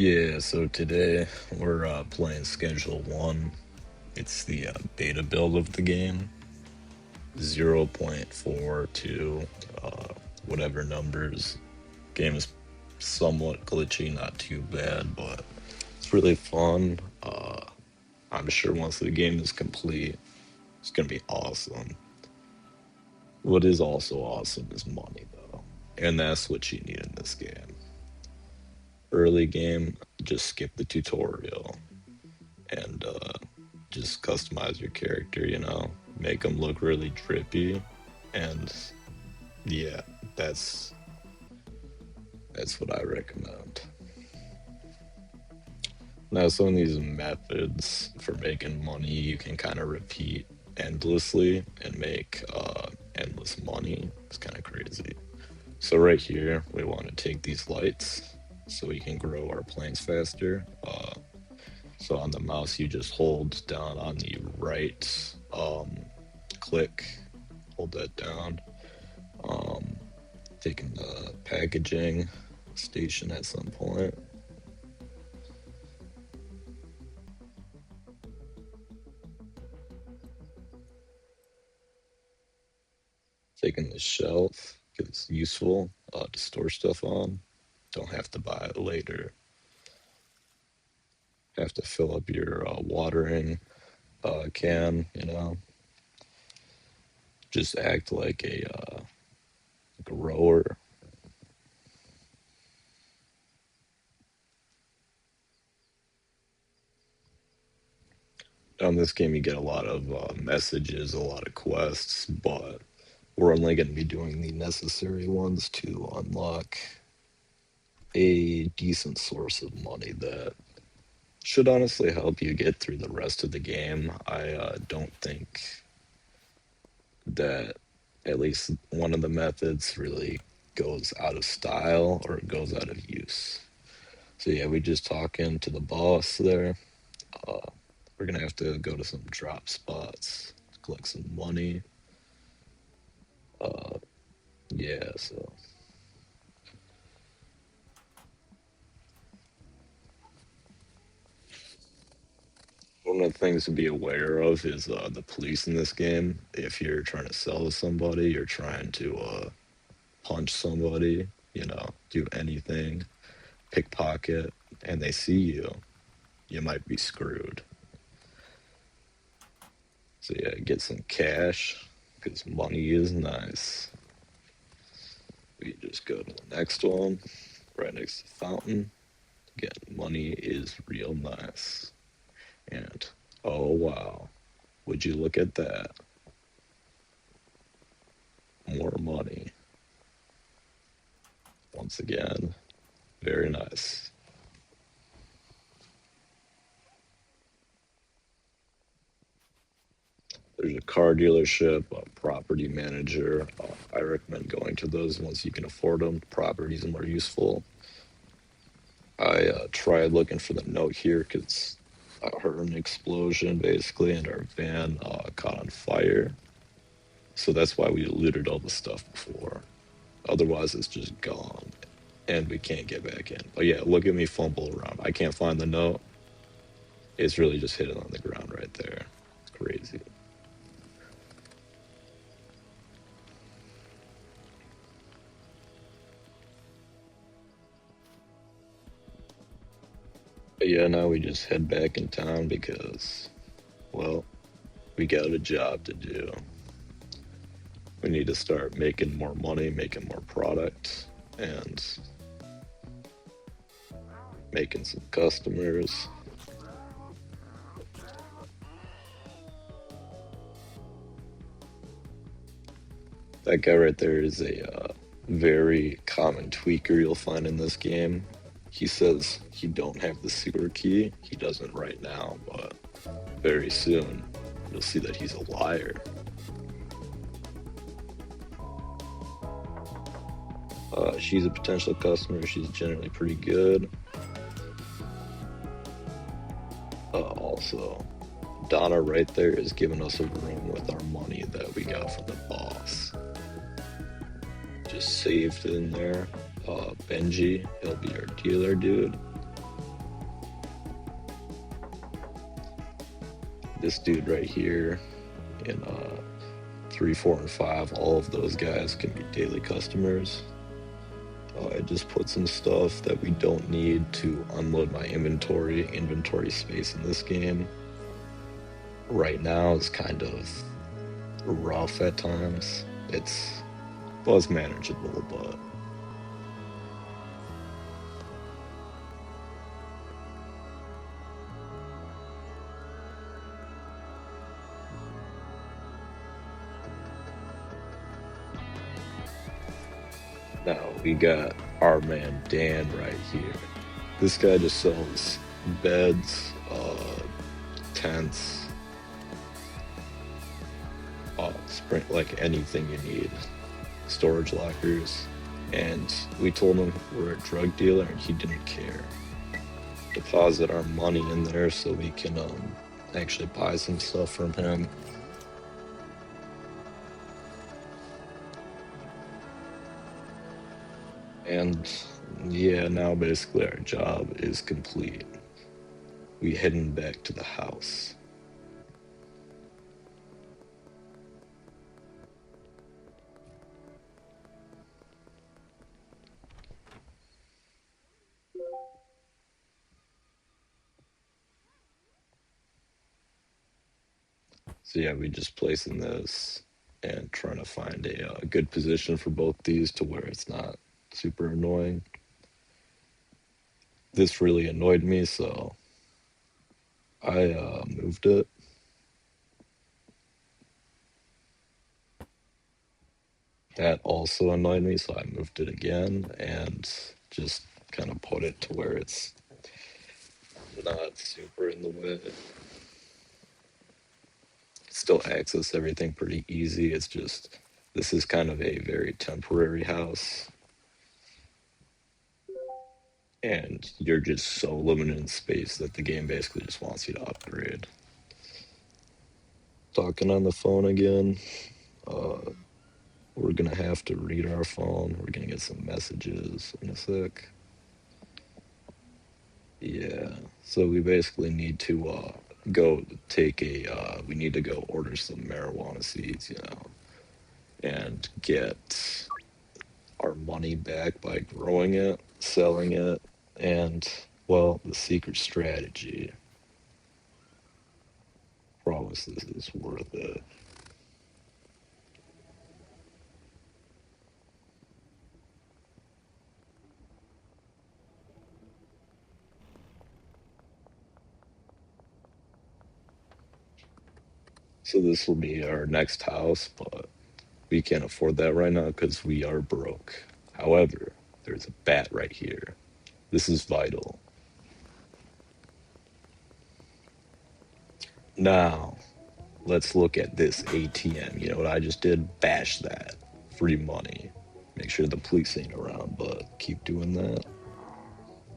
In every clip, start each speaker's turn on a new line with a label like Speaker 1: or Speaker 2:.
Speaker 1: Yeah, so today we're playing Schedule 1. It's the beta build of the game. 0.42, whatever numbers. Game is somewhat glitchy, not too bad, but it's really fun. I'm sure once the game is complete, it's going to be awesome. What is also awesome is money, though. And that's what you need in this game. Early game, just skip the tutorial and just customize your character, make them look really drippy, and yeah, that's that's what I recommend. Now, some of these methods for making money you can kind of repeat endlessly and make endless money. It's kind of crazy. So right here, we want to take these lights so we can grow our planes faster. So on the mouse, you just hold down on the right click, hold that down. Um, Taking the packaging station at some point. Taking the shelf because it's useful to store stuff on. Don't have to buy it later. Have to fill up your watering can, Just act like a grower. On this game, you get a lot of messages, a lot of quests, but we're only going to be doing the necessary ones to unlock a decent source of money that should honestly help you get through the rest of the game. I don't think that at least one of the methods really goes out of style or goes out of use. So yeah, we just talking to the boss there. Uh, we're gonna have to go to some drop spots, collect some money. Uh, yeah, so one of the things to be aware of is the police in this game. If you're trying to sell to somebody, you're trying to punch somebody, do anything, pickpocket, and they see you, you might be screwed. So yeah, get some cash because money is nice. We just go to the next one, right next to the fountain. Again, money is real nice. And oh wow, would you look at that? More money. Once again, very nice. There's a car dealership, a property manager. I recommend going to those once you can afford them. Properties are more useful. I tried looking for the note here because I heard an explosion basically, and our van caught on fire. So that's why we looted all the stuff before. Otherwise, it's just gone, and we can't get back in. But yeah, look at me fumble around. I can't find the note. It's really just hidden on the ground right there. It's crazy. But yeah, now we just head back in town because, well, we got a job to do. We need to start making more money, making more product, and making some customers. That guy right there is a very common tweaker you'll find in this game. He says he don't have the secret key. He doesn't right now, but very soon you'll see that he's a liar. She's a potential customer. She's generally pretty good. Also, Donna right there is giving us a room with our money that we got from the boss. Just saved in there. Benji, he'll be our dealer dude. this dude right here in 3, 4, and 5, all of those guys can be daily customers. I just put some stuff that we don't need to unload my inventory space in this game. Right now is kind of rough at times. It's manageable, but now we got our man Dan right here. This guy just sells beds, tents, spring, like anything you need, storage lockers. And we told him we're a drug dealer, and he didn't care. Deposit our money in there so we can actually buy some stuff from him. And yeah, now basically our job is complete. We heading back to the house. So yeah, we just placing this and trying to find a good position for both these to where it's not super annoying. This really annoyed me, so I moved it. That also annoyed me, so I moved it again and just kind of put it to where it's not super in the way. Still access everything pretty easy. It's just this is kind of a very temporary house, and you're just so limited in space that the game basically just wants you to upgrade. Talking on the phone again. Uh, we're gonna have to read our phone. We're gonna get some messages in a sec. Yeah. So we basically need to go take a. We need to go order some marijuana seeds, and get our money back by growing it, selling it, and well, the secret strategy. Promise this is worth it. So this will be our next house, but we can't afford that right now because we are broke. However, there's a bat right here. This is vital. Now, let's look at this ATM. You know what I just did? Bash that. Free money. Make sure the police ain't around, but keep doing that.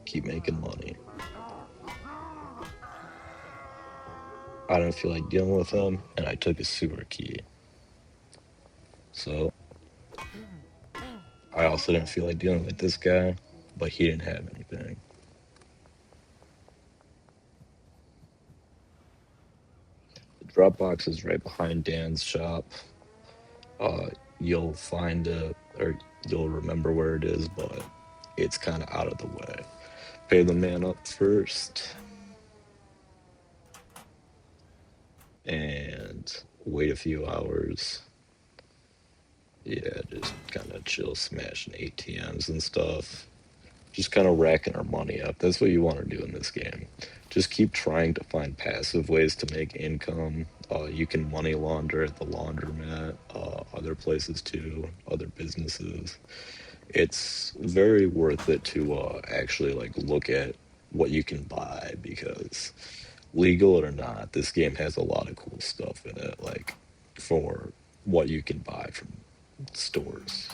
Speaker 1: Keep making money. I didn't feel like dealing with them, and I took a sewer key. So, I also didn't feel like dealing with this guy, but he didn't have anything. The Dropbox is right behind Dan's shop. Uh, you'll find it, or you'll remember where it is, but it's kind of out of the way. Pay the man up first, and wait a few hours. Yeah, just kind of chill, smashing ATMs and stuff. Just kind of racking our money up. That's what you want to do in this game. Just keep trying to find passive ways to make income. You can money launder at the laundromat, other places too, other businesses. It's very worth it to actually like look at what you can buy because legal or not, this game has a lot of cool stuff in it. Like for what you can buy from stores.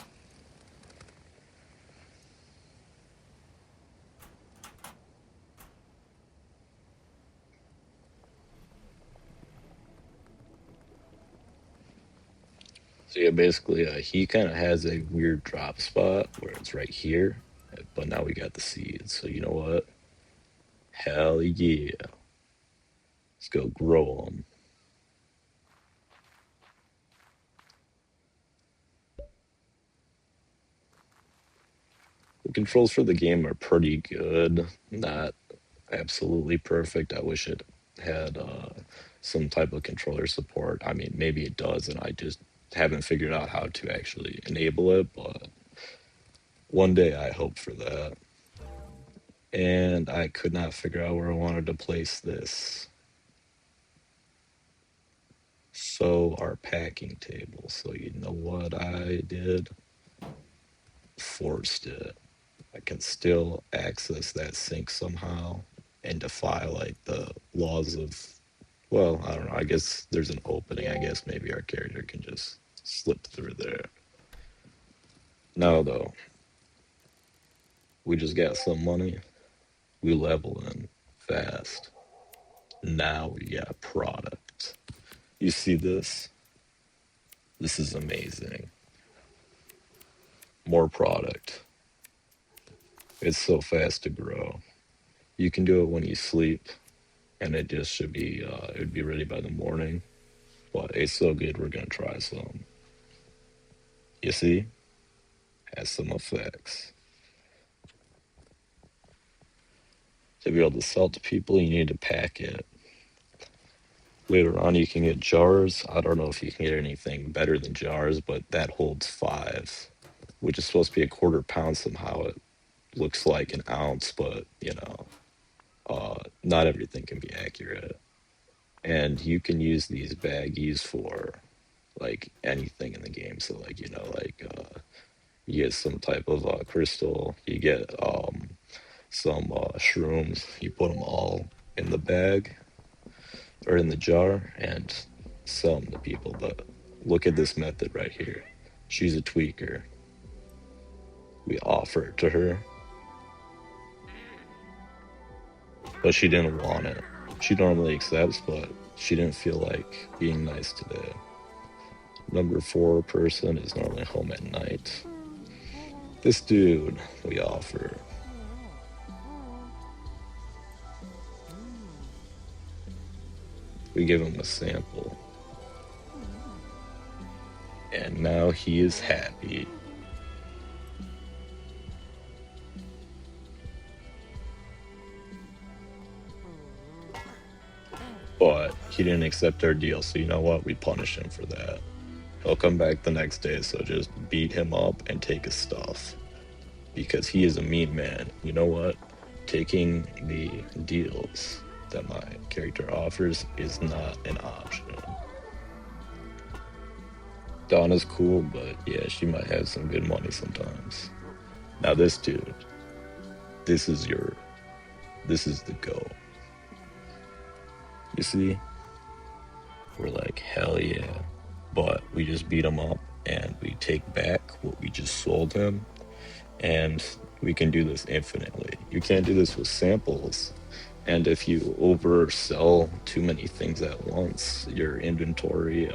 Speaker 1: So yeah, basically, he kind of has a weird drop spot where it's right here, but now we got the seeds. So you know what? Hell yeah, let's go grow them. controls for the game are pretty good. Not absolutely perfect. I wish it had some type of controller support. I mean, maybe it does, and I just haven't figured out how to actually enable it, but one day I hope for that. And I could not figure out where I wanted to place this. So our packing table. So you know what I did? Forced it. I can still access that sink somehow and defy like the laws of, well, I don't know. I guess there's an opening. I guess maybe our character can just slip through there. No, though. We just got some money. We level in fast. Now we got a product. You see this? This is amazing. More product. It's so fast to grow. You can do it when you sleep, and it just should be, it would be ready by the morning. But it's so good, we're gonna try some. You see? Has some effects. To be able to sell to people, you need to pack it. Later on, you can get jars. I don't know if you can get anything better than jars, but that holds 5, which is supposed to be a quarter pound somehow. It looks like an ounce, but not everything can be accurate. And you can use these baggies for like anything in the game. So like you get some type of crystal, you get some shrooms, you put them all in the bag or in the jar and sell them to people. But look at this method right here. She's a tweaker. We offer it to her, but she didn't want it. She normally accepts, but she didn't feel like being nice today. Number 4 person is normally home at night. This dude we offer. We give him a sample. And now he is happy. But he didn't accept our deal, so you know what? We punish him for that. He'll come back the next day, so just beat him up and take his stuff. Because he is a mean man. You know what? Taking the deals that my character offers is not an option. Donna's cool, but yeah, she might have some good money sometimes. Now this dude, this is the go. You see? We're like, hell yeah. But we just beat him up and we take back what we just sold him, and we can do this infinitely. You can't do this with samples. And if you oversell too many things at once, your inventory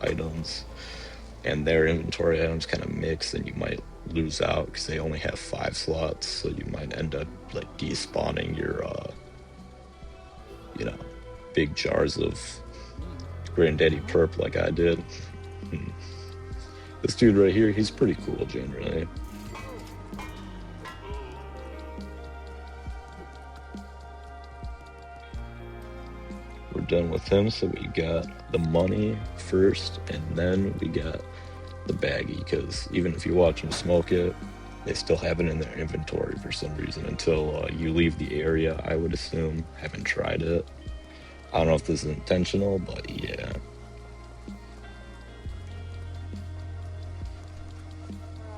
Speaker 1: items and their inventory items kind of mix, and you might lose out because they only have 5 slots. So you might end up like despawning your, big jars of Granddaddy Perp like I did. This dude right here, he's pretty cool generally. We're done with him, so we got the money first, and then we got the baggie, because even if you watch them smoke it, they still have it in their inventory for some reason until you leave the area, I would assume. Haven't tried it. I don't know if this is intentional, but yeah.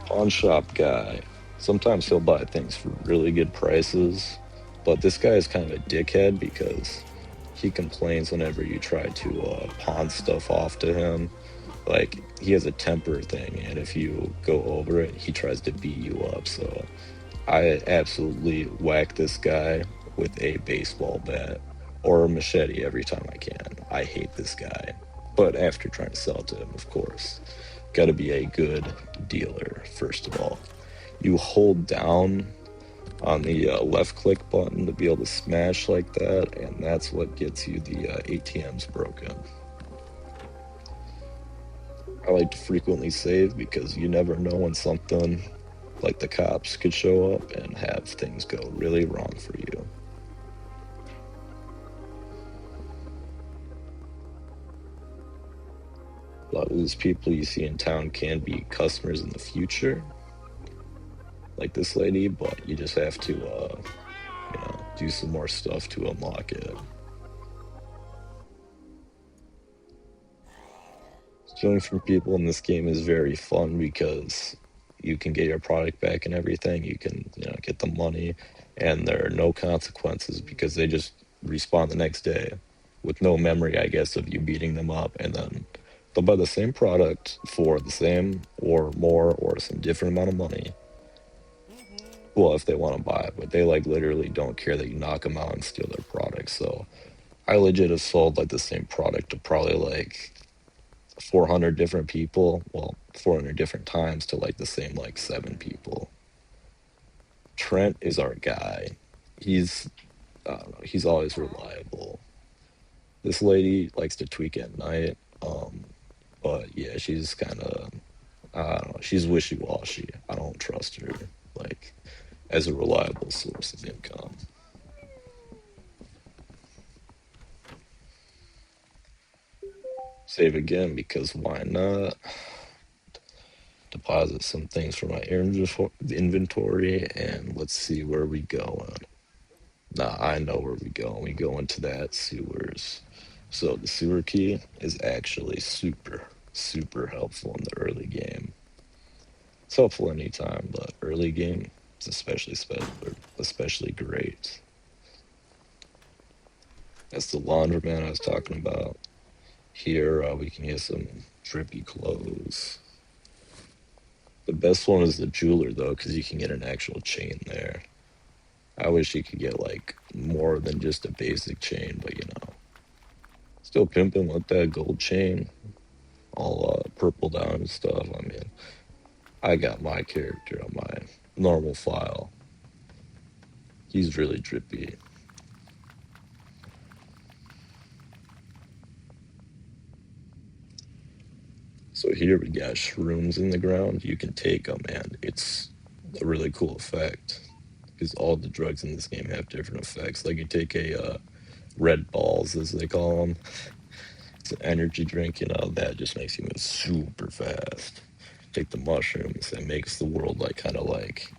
Speaker 1: Pawn shop guy. Sometimes he'll buy things for really good prices, but this guy is kind of a dickhead because he complains whenever you try to pawn stuff off to him. Like, he has a temper thing, and if you go over it, he tries to beat you up. So I absolutely whack this guy with a baseball bat or a machete every time I can. I hate this guy. But after trying to sell to him, of course, got to be a good dealer, first of all. You hold down on the left click button to be able to smash like that, and that's what gets you the ATMs broken. I like to frequently save because you never know when something like the cops could show up and have things go really wrong for you. A lot of these people you see in town can be customers in the future, like this lady, but you just have to, do some more stuff to unlock it. Stealing from people in this game is very fun because you can get your product back and everything. You can, get the money, and there are no consequences because they just respawn the next day with no memory, I guess, of you beating them up, and then they'll buy the same product for the same or more or some different amount of money. Well, if they want to buy it, but they like literally don't care that you knock them out and steal their product. So I legit have sold like the same product to probably like 400 different people, well, 400 different times to like the same like 7 people. Trent is our guy. He's I don't know, he's always reliable. This lady likes to tweak at night. But yeah, she's kind of, I don't know, she's wishy-washy. I don't trust her like as a reliable source of income. Save again because why not? Deposit some things from my inventory, and let's see where we going. Nah, I know where we go. We go into that sewers. So the sewer key is actually super, super helpful in the early game. It's helpful anytime, but early game is especially great. That's the laundromat I was talking about. Here we can get some drippy clothes. The best one is the jeweler though, because you can get an actual chain there. I wish you could get like more than just a basic chain, but still pimping with that gold chain, all purple down and stuff. I mean, I got my character on my normal file. He's really drippy. So here we got shrooms in the ground. You can take them, and it's a really cool effect because all the drugs in this game have different effects. Like you take a red balls, as they call them. It's an energy drink, that just makes you move super fast. Take the mushrooms, that makes the world like kind of like,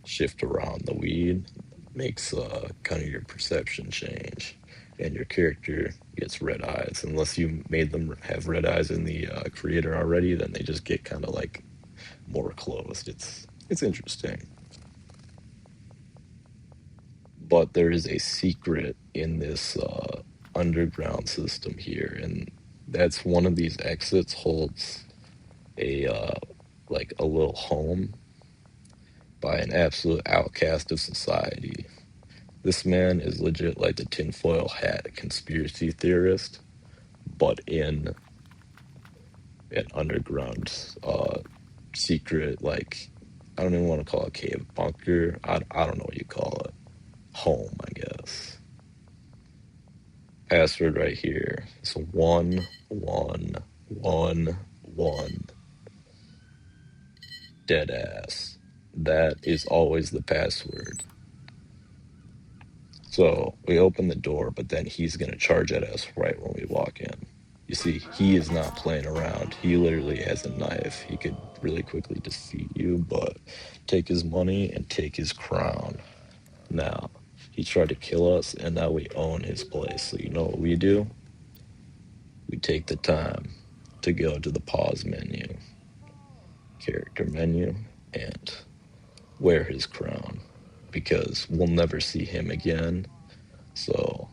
Speaker 1: shift around. The weed makes kind of your perception change, and your character gets red eyes. Unless you made them have red eyes in the creator already, then they just get kind of like more closed. It's interesting, but there is a secret in this underground system here, and that's one of these exits holds a like a little home by an absolute outcast of society. This man is legit like the tinfoil hat conspiracy theorist, but in an underground secret, like, I don't even want to call it cave, bunker. I don't know what you call it. Home, I guess. Password right here. It's 1111 dead ass. That is always the password. So we open the door, but then he's gonna charge at us right when we walk in. You see, he is not playing around. He literally has a knife. He could really quickly defeat you, but take his money and take his crown. Now, he tried to kill us, and now we own his place. So you know what we do? We take the time to go to the pause menu, character menu, and wear his crown. Because we'll never see him again. So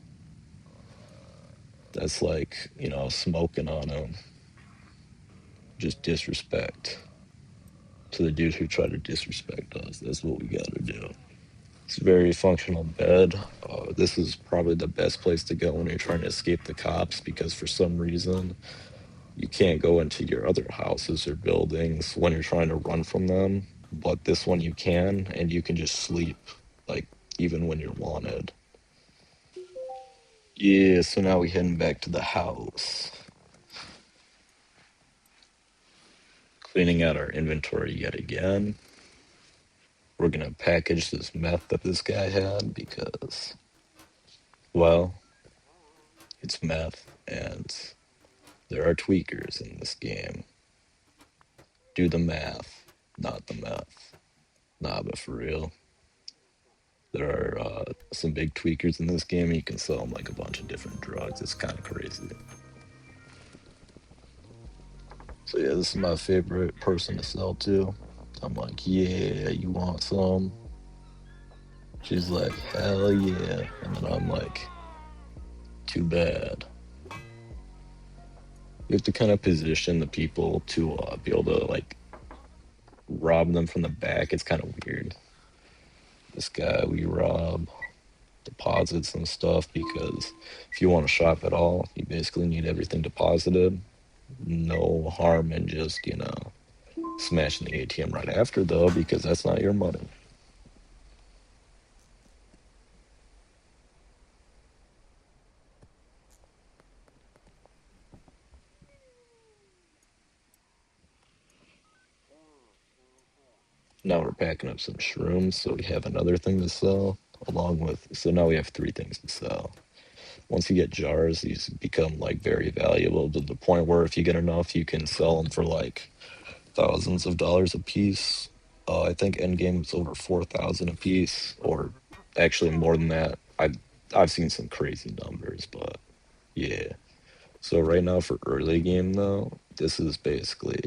Speaker 1: that's like, smoking on him. Just disrespect to the dudes who try to disrespect us. That's what we gotta do. It's a very functional bed. This is probably the best place to go when you're trying to escape the cops because for some reason you can't go into your other houses or buildings when you're trying to run from them. But this one you can, and you can just sleep, like, even when you're wanted. Yeah, so now we're heading back to the house. Cleaning out our inventory yet again. we're gonna package this meth that this guy had because, well, it's meth and there are tweakers in this game. Do the math, not the meth. Nah, but for real, there are some big tweakers in this game. And you can sell them like a bunch of different drugs. It's kind of crazy. So yeah, this is my favorite person to sell to. I'm like, yeah, you want some? She's like, hell yeah. And then I'm like, too bad. You have to kind of position the people to be able to like rob them from the back. It's kind of weird. This guy, we rob deposits and stuff because if you want to shop at all, you basically need everything deposited. No harm in just, smashing the ATM right after though, because that's not your money. Now we're packing up some shrooms, so we have another thing to sell along with, so now we have three things to sell. Once you get jars, these become like very valuable to the point where if you get enough, you can sell them for like thousands of dollars a piece. I think Endgame is over 4,000 a piece, or actually more than that. I've seen some crazy numbers, but yeah. So right now for early game though, this is basically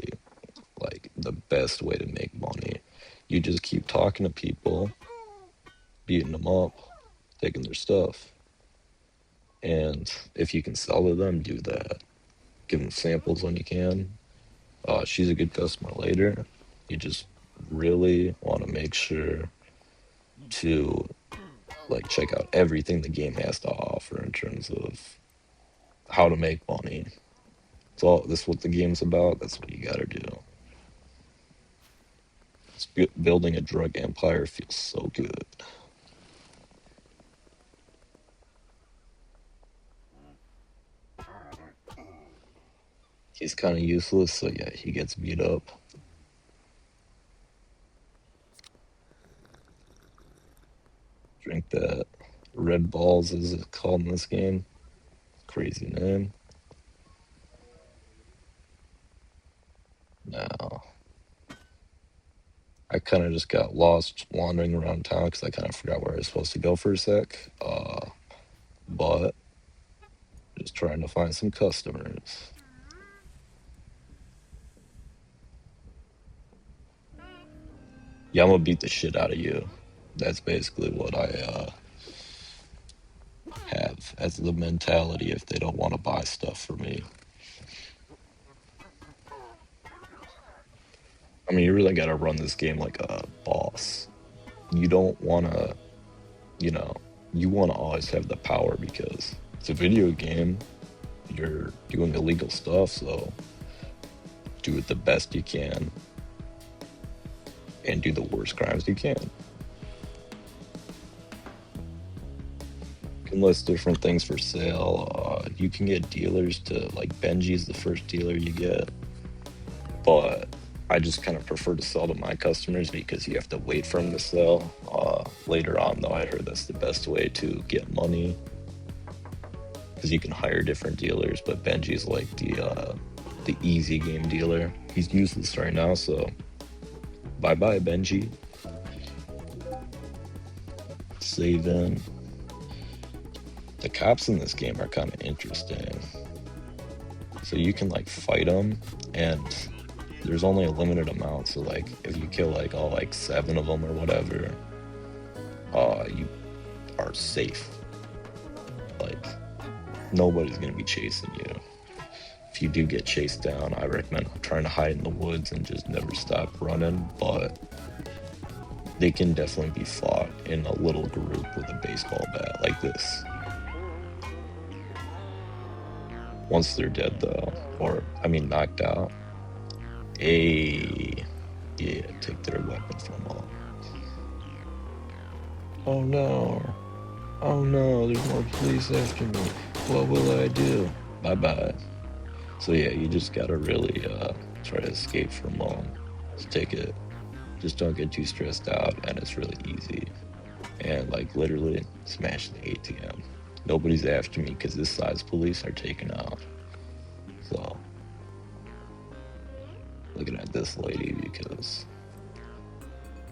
Speaker 1: like the best way to make money. You just keep talking to people, beating them up, taking their stuff, and if you can sell to them, do that. Give them samples when you can. She's a good customer later. You just really want to make sure to like check out everything the game has to offer in terms of how to make money. So this is what the game's about. That's what you gotta do. Building a drug empire feels so good. He's kind of useless, so yeah, he gets beat up. Drink that. Red Balls is it called in this game. Crazy name. Now, I kind of just got lost wandering around town because I kind of forgot where I was supposed to go for a sec. But just trying to find some customers. Yeah, I'm gonna beat the shit out of you. That's basically what I have as the mentality if they don't want to buy stuff for me. I mean, you really gotta run this game like a boss. You don't wanna, you know, you wanna always have the power because it's a video game. You're doing illegal stuff, so do it the best you can and do the worst crimes you can. You can list different things for sale. You can get dealers to, like, Benji's the first dealer you get, but I just kind of prefer to sell to my customers because you have to wait for them to sell. Later on, though, I heard that's the best way to get money because you can hire different dealers, but Benji's like the easy game dealer. He's useless right now, so bye-bye, Benji. Save in. The cops in this game are kind of interesting. So you can like fight them, and there's only a limited amount. So like if you kill like all like 7 of them or whatever, you are safe. Like nobody's gonna be chasing you. If you do get chased down, I recommend trying to hide in the woods and just never stop running. But they can definitely be fought in a little group with a baseball bat like this. Once they're dead though, or I mean knocked out, yeah, take their weapon from them. Oh no, oh no, there's more police after me. What will I do? Bye bye. So yeah, you just gotta really try to escape from them. Just Just don't get too stressed out, and it's really easy. And like literally smash the ATM. Nobody's after me because this side's police are taking off. So looking at this lady because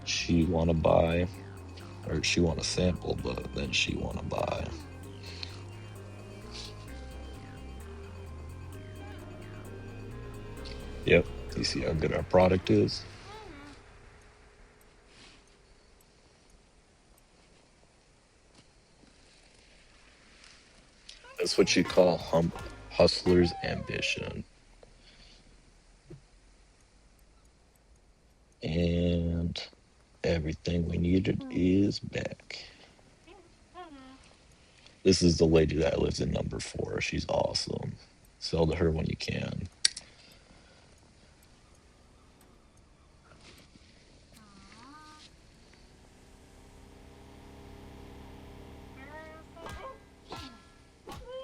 Speaker 1: she want to buy or she want to sample, but then she want to buy. Yep. You see how good our product is? That's what you call hustler's ambition. And everything we needed is back. This is the lady that lives in number 4. She's awesome. Sell to her when you can.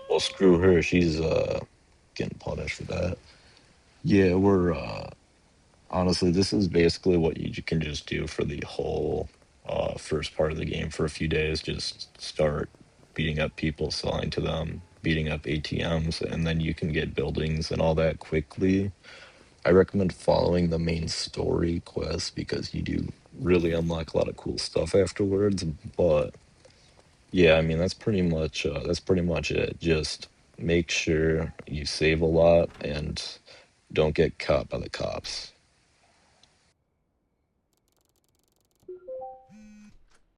Speaker 1: Well, screw her. She's getting punished for that. Yeah, we're honestly, this is basically what you can just do for the whole first part of the game for a few days. Just start beating up people, selling to them, beating up ATMs, and then you can get buildings and all that quickly. I recommend following the main story quest because you do really unlock a lot of cool stuff afterwards. But yeah, I mean that's pretty much it. Just make sure you save a lot and don't get caught by the cops.